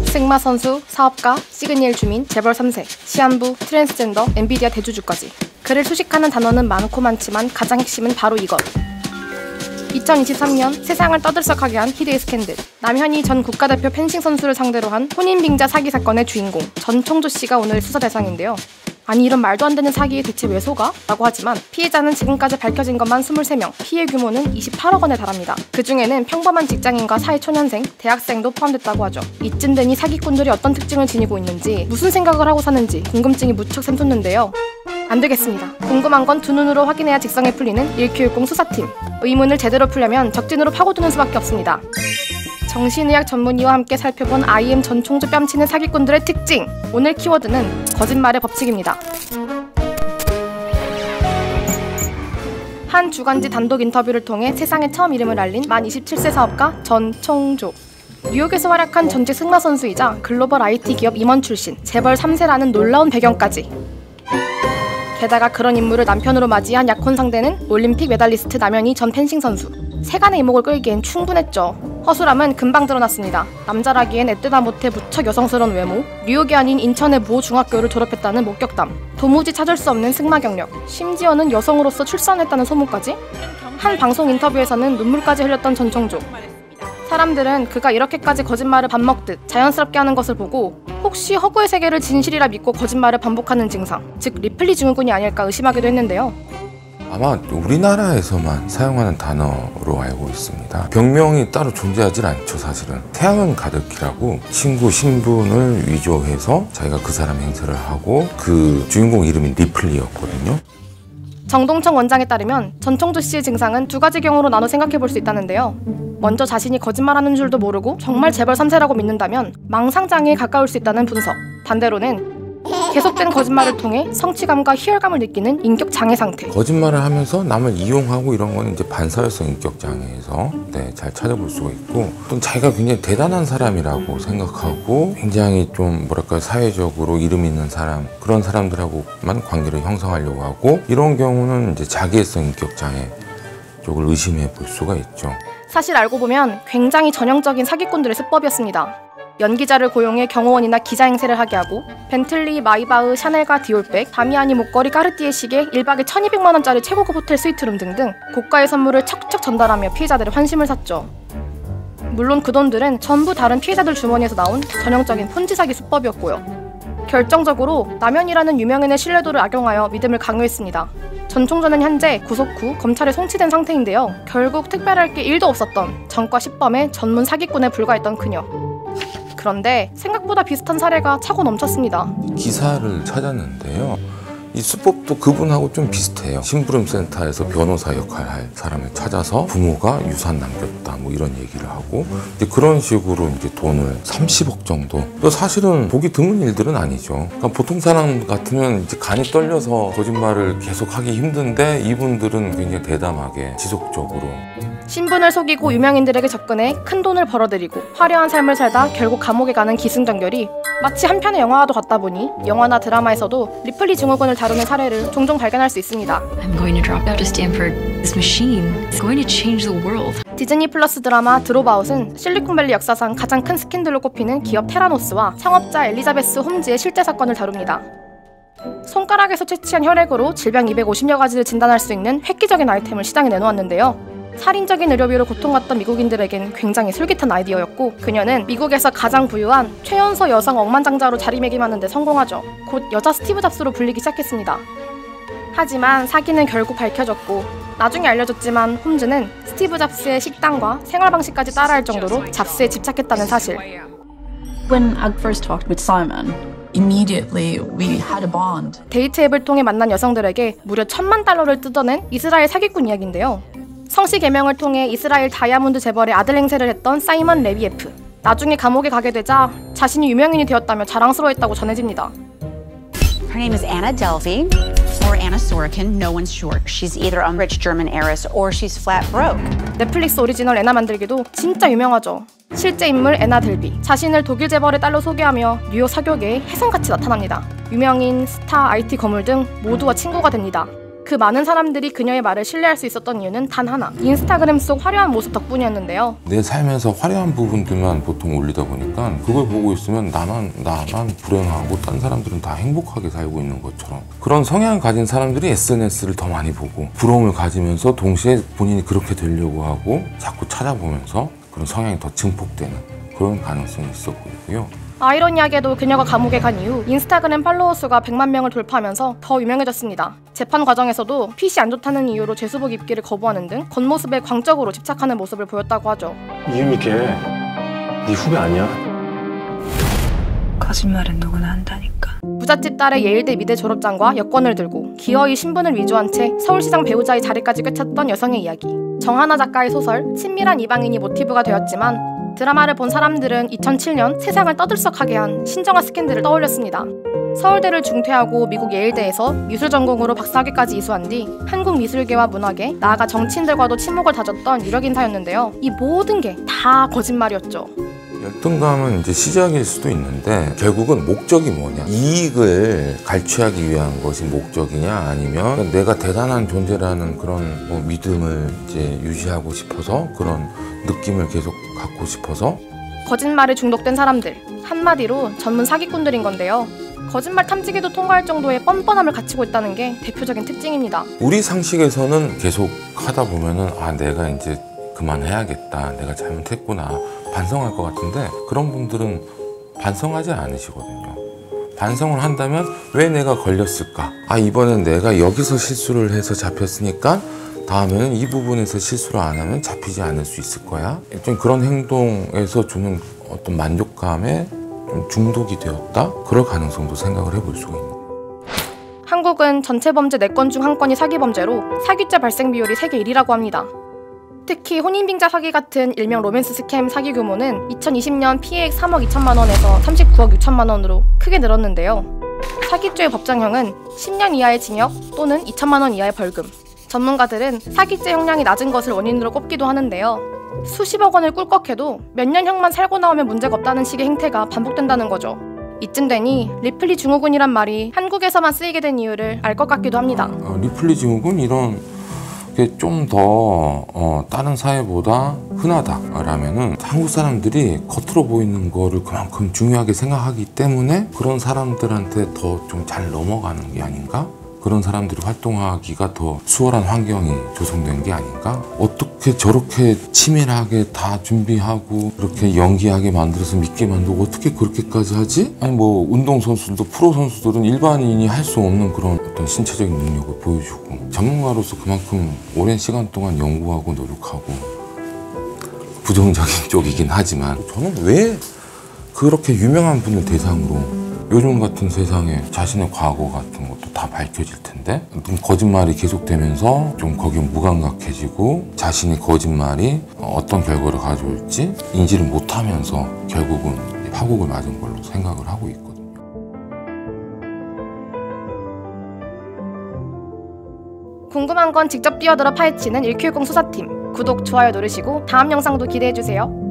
승마 선수, 사업가, 시그니엘 주민, 재벌 3세, 시한부, 트랜스젠더, 엔비디아 대주주까지. 그를 수식하는 단어는 많고 많지만 가장 핵심은 바로 이것. 2023년 세상을 떠들썩하게 한 희대의 스캔들. 남현희 전 국가대표 펜싱 선수를 상대로 한 혼인빙자 사기 사건의 주인공 전총조 씨가 오늘 수사 대상인데요. 아니 이런 말도 안 되는 사기에 대체 왜 속아? 라고 하지만 피해자는 지금까지 밝혀진 것만 23명, 피해 규모는 28억 원에 달합니다. 그중에는 평범한 직장인과 사회초년생, 대학생도 포함됐다고 하죠. 이쯤 되니 사기꾼들이 어떤 특징을 지니고 있는지, 무슨 생각을 하고 사는지 궁금증이 무척 샘솟는데요. 안 되겠습니다. 궁금한 건 두 눈으로 확인해야 직성에 풀리는 1Q10 수사팀. 의문을 제대로 풀려면 적진으로 파고드는 수밖에 없습니다. 정신의학 전문의와 함께 살펴본 IM 전총조 뺨치는 사기꾼들의 특징! 오늘 키워드는 거짓말의 법칙입니다. 한 주간지 단독 인터뷰를 통해 세상에 처음 이름을 알린 만 27세 사업가 전총조. 뉴욕에서 활약한 전직 승마 선수이자 글로벌 IT 기업 임원 출신, 재벌 3세라는 놀라운 배경까지. 게다가 그런 인물을 남편으로 맞이한 약혼 상대는 올림픽 메달리스트 남현희 전 펜싱 선수. 세간의 이목을 끌기엔 충분했죠. 허술함은 금방 드러났습니다. 남자라기엔 애뜨다 못해 무척 여성스러운 외모, 뉴욕이 아닌 인천의 모 중학교를 졸업했다는 목격담, 도무지 찾을 수 없는 승마 경력, 심지어는 여성으로서 출산했다는 소문까지? 한 방송 인터뷰에서는 눈물까지 흘렸던 전총조. 사람들은 그가 이렇게까지 거짓말을 밥 먹듯 자연스럽게 하는 것을 보고 혹시 허구의 세계를 진실이라 믿고 거짓말을 반복하는 증상, 즉 리플리 증후군이 아닐까 의심하기도 했는데요. 아마 우리나라에서만 사용하는 단어로 알고 있습니다. 병명이 따로 존재하지 않죠. 사실은 태양은 가득히라고 친구 신분을 위조해서 자기가 그 사람 행세를 하고 그 주인공 이름이 리플리였거든요. 정동청 원장에 따르면 전총조 씨의 증상은 두 가지 경우로 나눠 생각해 볼 수 있다는데요. 먼저 자신이 거짓말하는 줄도 모르고 정말 재벌 3세라고 믿는다면 망상장애에 가까울 수 있다는 분석. 반대로는 계속된 거짓말을 통해 성취감과 희열감을 느끼는 인격 장애 상태. 거짓말을 하면서 남을 이용하고 이런 거는 이제 반사회성 인격 장애에서 잘 찾아볼 수가 있고, 또 자기가 굉장히 대단한 사람이라고 생각하고 굉장히 좀 뭐랄까 사회적으로 이름 있는 사람, 그런 사람들하고만 관계를 형성하려고 하고, 이런 경우는 이제 자기애성 인격 장애 쪽을 의심해 볼 수가 있죠. 사실 알고 보면 굉장히 전형적인 사기꾼들의 수법이었습니다. 연기자를 고용해 경호원이나 기자 행세를 하게 하고 벤틀리, 마이바흐, 샤넬과 디올백, 다미아니 목걸이, 까르띠에 시계, 1박에 1200만 원짜리 최고급 호텔 스위트룸 등등 고가의 선물을 척척 전달하며 피해자들의 환심을 샀죠. 물론 그 돈들은 전부 다른 피해자들 주머니에서 나온 전형적인 폰지 사기 수법이었고요. 결정적으로 남현이라는 유명인의 신뢰도를 악용하여 믿음을 강요했습니다. 전 총조는 현재 구속 후 검찰에 송치된 상태인데요. 결국 특별할 게 1도 없었던 전과 10범의 전문 사기꾼에 불과했던 그녀. 그런데 생각보다 비슷한 사례가 차고 넘쳤습니다. 기사를 찾았는데요. 이 수법도 그분하고 좀 비슷해요. 심부름센터에서 변호사 역할을 할 사람을 찾아서 부모가 유산 남겼다 뭐 이런 얘기를 하고, 이제 그런 식으로 이제 돈을 30억 정도. 사실은 보기 드문 일들은 아니죠. 그러니까 보통 사람 같으면 이제 간이 떨려서 거짓말을 계속 하기 힘든데, 이분들은 굉장히 대담하게 지속적으로 신분을 속이고 유명인들에게 접근해 큰 돈을 벌어들이고 화려한 삶을 살다 결국 감옥에 가는 기승전결이 마치 한 편의 영화와도 같다 보니 영화나 드라마에서도 리플리 증후군을 다루는 사례를 종종 발견할 수 있습니다. I'm going to drop out of Stanford. This machine is going to change the world. 디즈니 플러스 드라마 드롭아웃은 실리콘밸리 역사상 가장 큰 스캔들로 꼽히는 기업 테라노스와 창업자 엘리자베스 홈즈의 실제 사건을 다룹니다. 손가락에서 채취한 혈액으로 질병 250여 가지를 진단할 수 있는 획기적인 아이템을 시장에 내놓았는데요. 살인적인 의료비로 고통받던 미국인들에겐 굉장히 솔깃한 아이디어였고, 그녀는 미국에서 가장 부유한 최연소 여성 억만장자로 자리매김하는 데 성공하죠. 곧 여자 스티브 잡스로 불리기 시작했습니다. 하지만 사기는 결국 밝혀졌고, 나중에 알려졌지만 홈즈는 스티브 잡스의 식단과 생활 방식까지 따라할 정도로 잡스에 집착했다는 사실. When I first talked with Simon, immediately we had a bond. 데이트 앱을 통해 만난 여성들에게 무려 $10,000,000를 뜯어낸 이스라엘 사기꾼 이야기인데요. 성씨 개명을 통해 이스라엘 다이아몬드 재벌의 아들 행세를 했던 사이먼 레비에프. 나중에 감옥에 가게 되자 자신이 유명인이 되었다며 자랑스러워했다고 전해집니다. Her name is Anna Delvey or Anna Sorokin. No one's sure. She's either a rich German heiress or she's flat broke. 넷플릭스 오리지널 애나 만들기도 진짜 유명하죠. 실제 인물 애나 델비. 자신을 독일 재벌의 딸로 소개하며 뉴욕 사교계에 혜성같이 나타납니다. 유명인, 스타, IT 거물 등 모두와 친구가 됩니다. 그 많은 사람들이 그녀의 말을 신뢰할 수 있었던 이유는 단 하나, 인스타그램 속 화려한 모습 덕분이었는데요. 내 삶에서 화려한 부분들만 보통 올리다 보니까 그걸 보고 있으면 나만 불행하고 딴 사람들은 다 행복하게 살고 있는 것처럼, 그런 성향을 가진 사람들이 SNS를 더 많이 보고 부러움을 가지면서 동시에 본인이 그렇게 되려고 하고 자꾸 찾아보면서 그런 성향이 더 증폭되는 그런 가능성이 있어 보이고요. 아이러니하게도 그녀가 감옥에 간 이후 인스타그램 팔로워 수가 100만 명을 돌파하면서 더 유명해졌습니다. 재판 과정에서도 핏이 안 좋다는 이유로 죄수복 입기를 거부하는 등 겉모습에 광적으로 집착하는 모습을 보였다고 하죠. 이유미 걔네 후배 아니야? 거짓말은 누구나 한다니까. 부잣집 딸의 예일대 미대 졸업장과 여권을 들고 기어이 신분을 위조한 채 서울시장 배우자의 자리까지 꿰찼던 여성의 이야기. 정하나 작가의 소설 친밀한 이방인이 모티브가 되었지만 드라마를 본 사람들은 2007년 세상을 떠들썩하게 한 신정아 스캔들을 떠올렸습니다. 서울대를 중퇴하고 미국 예일대에서 미술 전공으로 박사학위까지 이수한 뒤 한국 미술계와 문화계, 나아가 정치인들과도 친목을 다졌던 유력 인사였는데요. 이 모든 게 다 거짓말이었죠. 열등감은 이제 시작일 수도 있는데 결국은 목적이 뭐냐, 이익을 갈취하기 위한 것이 목적이냐, 아니면 내가 대단한 존재라는 그런 믿음을 이제 유지하고 싶어서, 그런 느낌을 계속 갖고 싶어서. 거짓말에 중독된 사람들, 한마디로 전문 사기꾼들인 건데요. 거짓말 탐지기도 통과할 정도의 뻔뻔함을 갖추고 있다는 게 대표적인 특징입니다. 우리 상식에서는 계속 하다 보면은 내가 이제 그만해야겠다, 내가 잘못했구나 반성할 것 같은데, 그런 분들은 반성하지 않으시거든요. 반성을 한다면 왜 내가 걸렸을까? 이번엔 내가 여기서 실수를 해서 잡혔으니까 다음에는 이 부분에서 실수를 안 하면 잡히지 않을 수 있을 거야. 좀 그런 행동에서 주는 어떤 만족감에 좀 중독이 되었다? 그럴 가능성도 생각을 해볼 수가 있는 거예요. 한국은 전체 범죄 4건 중 1건이 사기 범죄로 사기죄 발생 비율이 세계 1위라고 합니다. 특히 혼인빙자 사기 같은 일명 로맨스 스캠 사기 규모는 2020년 피해액 3억 2천만 원에서 39억 6천만 원으로 크게 늘었는데요. 사기죄의 법정형은 10년 이하의 징역 또는 2천만 원 이하의 벌금. 전문가들은 사기죄 형량이 낮은 것을 원인으로 꼽기도 하는데요. 수십억 원을 꿀꺽해도 몇 년형만 살고 나오면 문제가 없다는 식의 행태가 반복된다는 거죠. 이쯤 되니 리플리 증후군이란 말이 한국에서만 쓰이게 된 이유를 알 것 같기도 합니다. 리플리 증후군, 이런 게 좀 더 다른 사회보다 흔하다라면은 한국 사람들이 겉으로 보이는 거를 그만큼 중요하게 생각하기 때문에 그런 사람들한테 더 좀 잘 넘어가는 게 아닌가? 그런 사람들이 활동하기가 더 수월한 환경이 조성된 게 아닌가? 어떻게 저렇게 치밀하게 다 준비하고 그렇게 연기하게 만들어서 믿게 만들고 어떻게 그렇게까지 하지? 아니 운동선수들도, 프로 선수들은 일반인이 할 수 없는 그런 어떤 신체적인 능력을 보여주고, 전문가로서 그만큼 오랜 시간 동안 연구하고 노력하고, 부정적인 쪽이긴 하지만 저는 왜 그렇게 유명한 분을 대상으로, 요즘 같은 세상에 자신의 과거 같은 것도 다 밝혀질 텐데 거짓말이 계속되면서 좀 거기에 무감각해지고 자신의 거짓말이 어떤 결과를 가져올지 인지를 못하면서 결국은 파국을 맞은 걸로 생각을 하고 있거든요. 궁금한 건 직접 뛰어들어 파헤치는 1Q10 수사팀. 구독, 좋아요 누르시고 다음 영상도 기대해주세요.